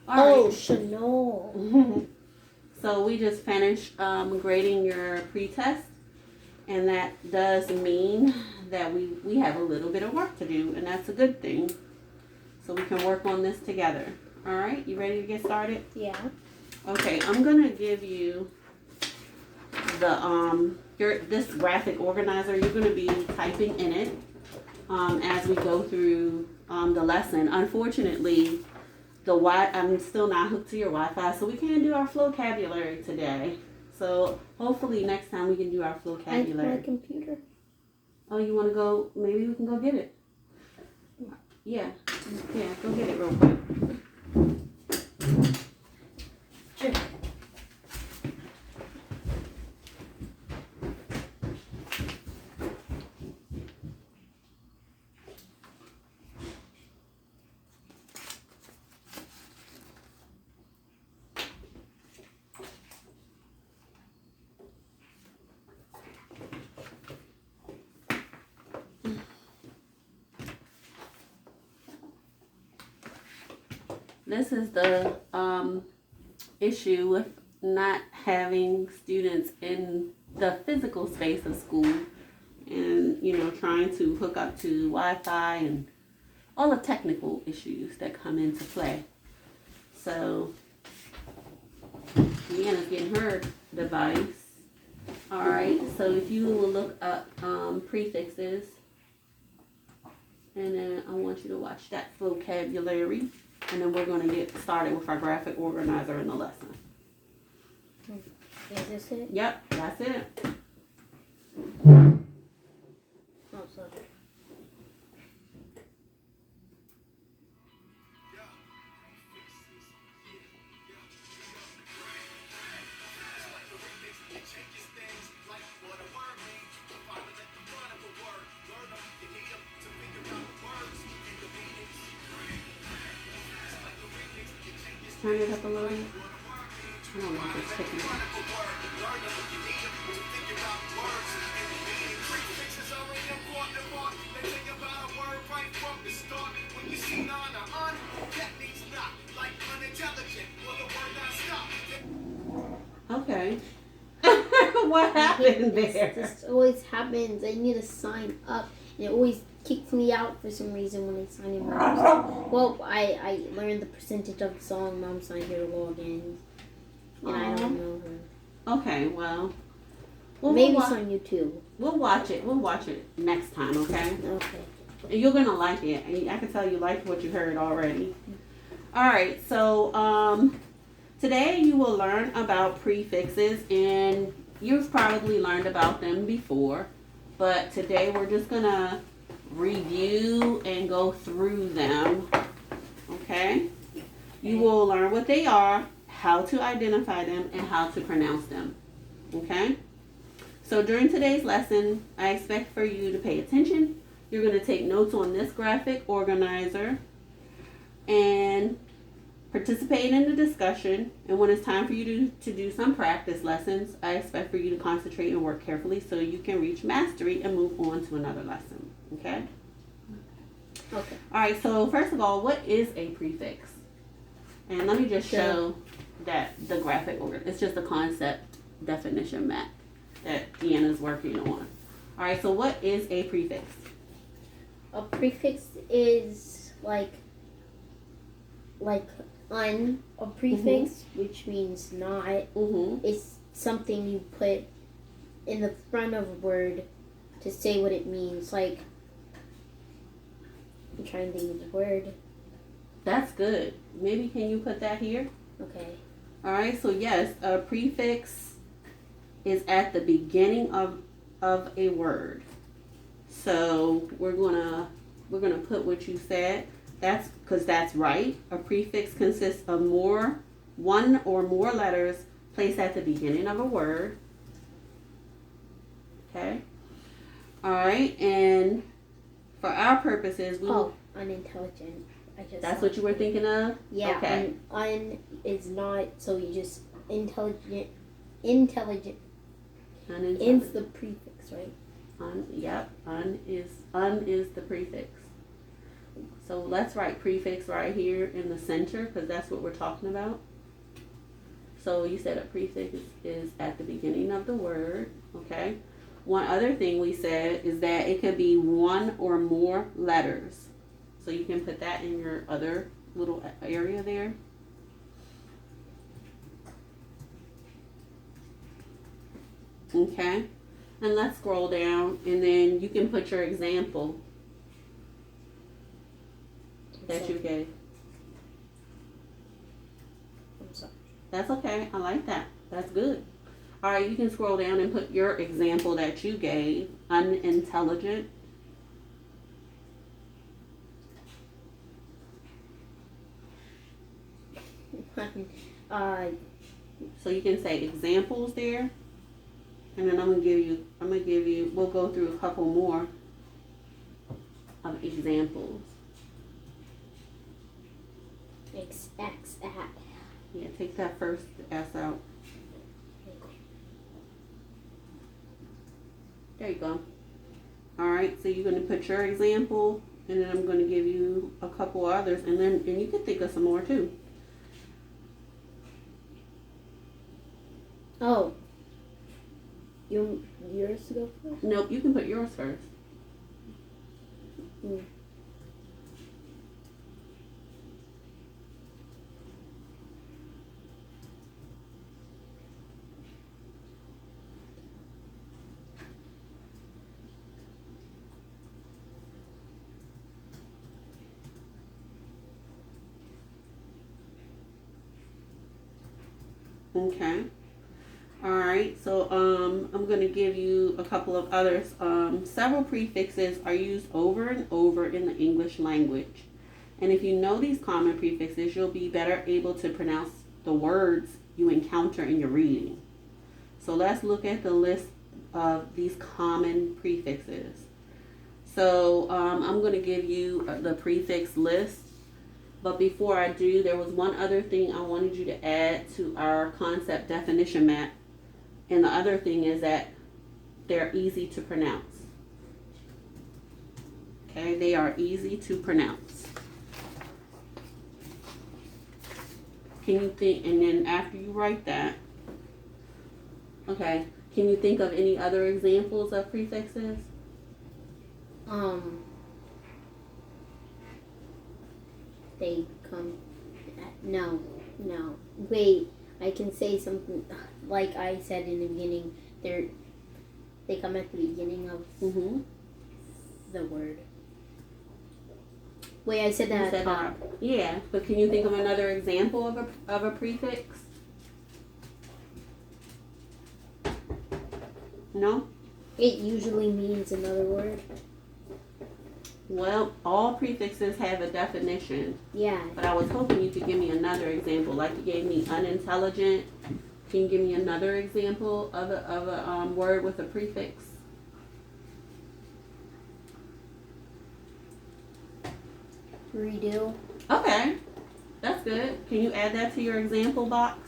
All Oh, Chanel. So we just finished grading your pre-test, and that does mean that we have a little bit of work to do, and that's a good thing. So we can work on this together. All right, you ready to get started? Yeah. Okay, I'm gonna give you the this graphic organizer. You're gonna be typing in it as we go through the lesson. Unfortunately, I'm still not hooked to your Wi-Fi, so we can't do our vocabulary today. So hopefully next time we can do our vocabulary. My computer. Oh, you want to go? Maybe we can go get it. Yeah, go get it real quick. Sure. This is the issue with not having students in the physical space of school, and trying to hook up to Wi-Fi and all the technical issues that come into play. So Deanna's getting her device. All right, so if you will look up prefixes, and then I want you to watch that vocabulary. And then we're going to get started with our graphic organizer in the lesson. Is this it? Yep, that's it. Oh, sorry. Turn it up a little. I don't know if it's taking it. Okay. What happened there? This always happens. I need to sign up, and it always kicks me out for some reason when I sign in my song. Well, I learned the percentage of the song. Now I'm signed here to log in, and I don't know her. Okay, well, maybe it's on YouTube. We'll watch it. We'll watch it next time, okay? Okay. And you're gonna like it. And I can tell you liked what you heard already. All right, so today you will learn about prefixes, and you've probably learned about them before, but today we're just gonna review and go through them. Okay? You will learn what they are, how to identify them, and how to pronounce them. Okay? So during today's lesson, I expect for you to pay attention. You're going to take notes on this graphic organizer and participate in the discussion. And when it's time for you to do some practice lessons, I expect for you to concentrate and work carefully so you can reach mastery and move on to another lesson. Okay? Okay. All right, so first of all, what is a prefix? And let me just show that the graphic order. It's just a concept definition map that Deanna's working on. All right, so what is a prefix? A prefix is like a prefix, which means not. It's something you put in the front of a word to say what it means. Like, I'm trying to think of the word. That's good. Maybe can you put that here? Okay. All right, so yes, a prefix is at the beginning of a word. So we're gonna put what you said. That's because that's right. A prefix consists of one or more letters placed at the beginning of a word. Okay. All right, and for our purposes, unintelligent. That's what you were thinking of? Yeah. Okay. Un is not, so you just intelligent. Unintelligent. In's the prefix, right? Yep. Un is the prefix. So let's write prefix right here in the center because that's what we're talking about. So you said a prefix is at the beginning of the word, okay? One other thing we said is that it could be one or more letters. So you can put that in your other little area there. Okay, and let's scroll down and then you can put your example that you gave. I'm sorry. That's okay. I like that. That's good. All right, you can scroll down and put your example that you gave. Unintelligent. So you can say examples there. And then I'm gonna give you, we'll go through a couple more of examples. X at. Yeah, take that first S out. There you go. Alright, so you're gonna put your example and then I'm gonna give you a couple others and you can think of some more too. Oh. Yours to go first? Nope, you can put yours first. Mm. Okay. Alright, so I'm going to give you a couple of others. Several prefixes are used over and over in the English language. And if you know these common prefixes, you'll be better able to pronounce the words you encounter in your reading. So let's look at the list of these common prefixes. So I'm going to give you the prefix list. But before I do, there was one other thing I wanted you to add to our concept definition map. And the other thing is that they're easy to pronounce. Okay, they are easy to pronounce. Can you think, and then after you write that, okay, can you think of any other examples of prefixes? They come. No. Wait, I can say something like I said in the beginning. They come at the beginning of the word. Wait, I said that at the top. Yeah, but can you think of another example of a prefix? No? It usually means another word. Well, all prefixes have a definition. Yeah. But I was hoping you could give me another example. Like you gave me unintelligent. Can you give me another example of a word with a prefix? Redo. Okay, that's good. Can you add that to your example box?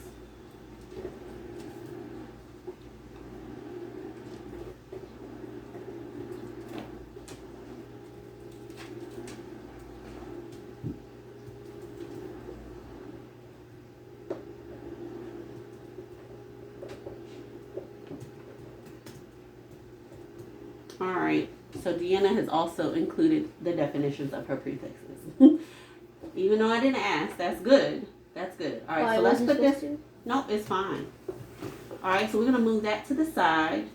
All right, so Deanna has also included the definitions of her prefixes. Even though I didn't ask, that's good. That's good. All right, so let's put this. Nope, it's fine. All right, so we're going to move that to the side.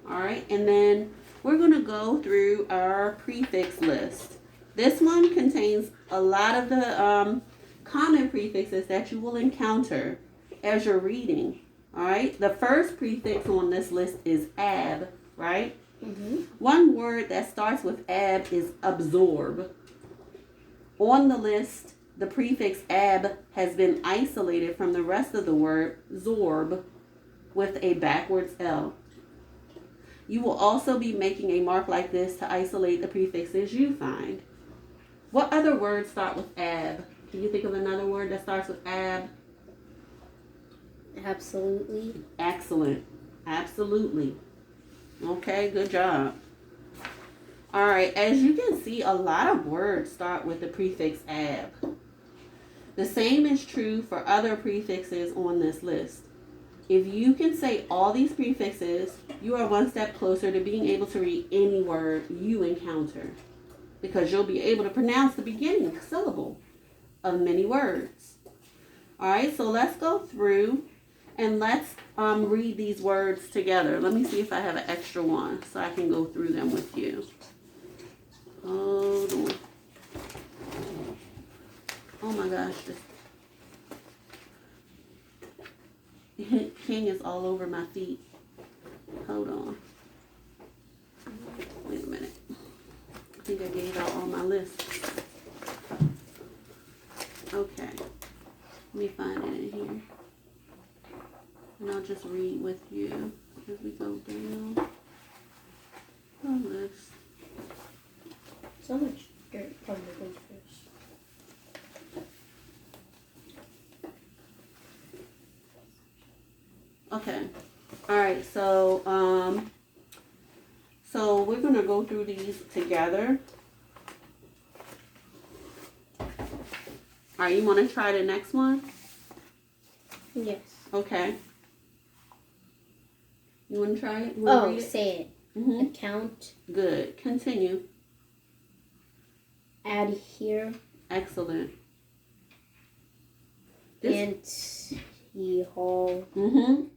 All right, and then we're going to go through our prefix list. This one contains a lot of the common prefixes that you will encounter as you're reading. All right, the first prefix on this list is ab, right? One word that starts with ab is absorb. On the list, the prefix ab has been isolated from the rest of the word zorb with a backwards L. You will also be making a mark like this to isolate the prefixes you find. What other words start with ab? Can you think of another word that starts with ab? Absolutely. Excellent. Absolutely. Okay, good job. All right, as you can see, a lot of words start with the prefix ab. The same is true for other prefixes on this list. If you can say all these prefixes, you are one step closer to being able to read any word you encounter, because you'll be able to pronounce the beginning syllable of many words. All right, so let's go through and let's read these words together. Let me see if I have an extra one so I can go through them with you. Hold on. Oh my gosh, this King is all over my feet. Hold on. Wait a minute. I think I gave out all my lists. Okay. Let me find it in here. And I'll just read with you as we go down the list. So much dirt from the goldfish. Okay. All right. So we're gonna go through these together. All right. You want to try the next one? Yes. Okay. You want to try it? You wanna read it? Say it. Mm-hmm. Account. Good. Continue. Adhere. Excellent. Anti-hall.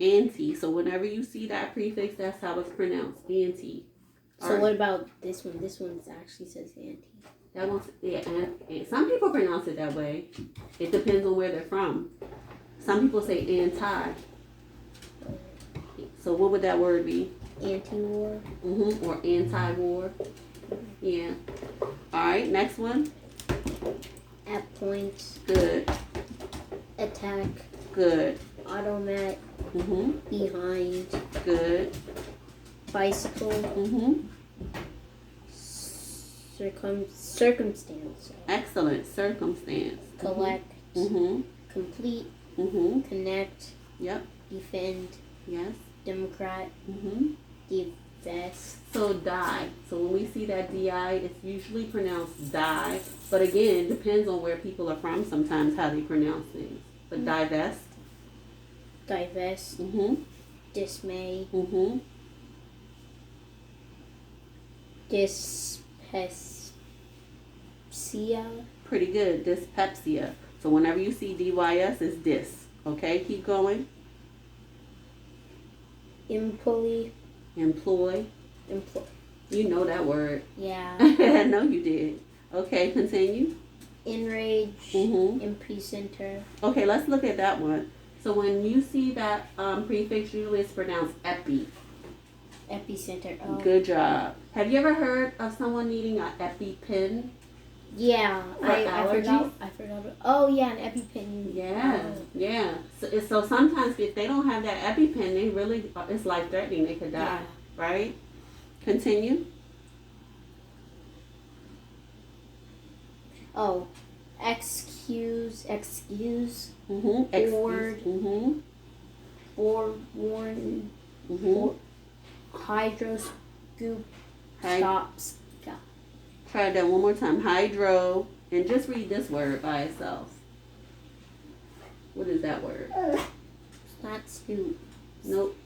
Anti. So whenever you see that prefix, that's how it's pronounced. Anti. So what about this one? This one actually says anti. That one's, yeah, and some people pronounce it that way. It depends on where they're from. Some people say anti. So what would that word be? Anti-war. Or anti-war. Yeah. All right, next one. At point. Good. Attack. Good. Automat. Behind. Good. Bicycle. Circumstance. Excellent. Circumstance. Collect. Complete. Connect. Yep. Defend. Yes. Democrat. Divest. So die. So when we see that DI, it's usually pronounced die. But again, it depends on where people are from sometimes how they pronounce things. But divest. Divest. Dismay. Dyspepsia. Pretty good. Dyspepsia. So whenever you see DYS, it's dis. Okay, keep going. Employ. Employ. You know that word. Yeah. I know you did. Okay, continue. Enrage. Epicenter. Okay, let's look at that one. So when you see that prefix, usually it's pronounced epi. Epicenter. Oh. Good job. Have you ever heard of someone needing an Epipen? Yeah, I forgot. Oh yeah, an Epipen. Yeah. So sometimes if they don't have that Epipen, they really, it's life threatening. They could die. Right? Continue. Oh, excuse. Board. Warn. Hydroscoop. Stops. Try that one more time. Hydro. And just read this word by itself. What is that word? Not scoop. Nope.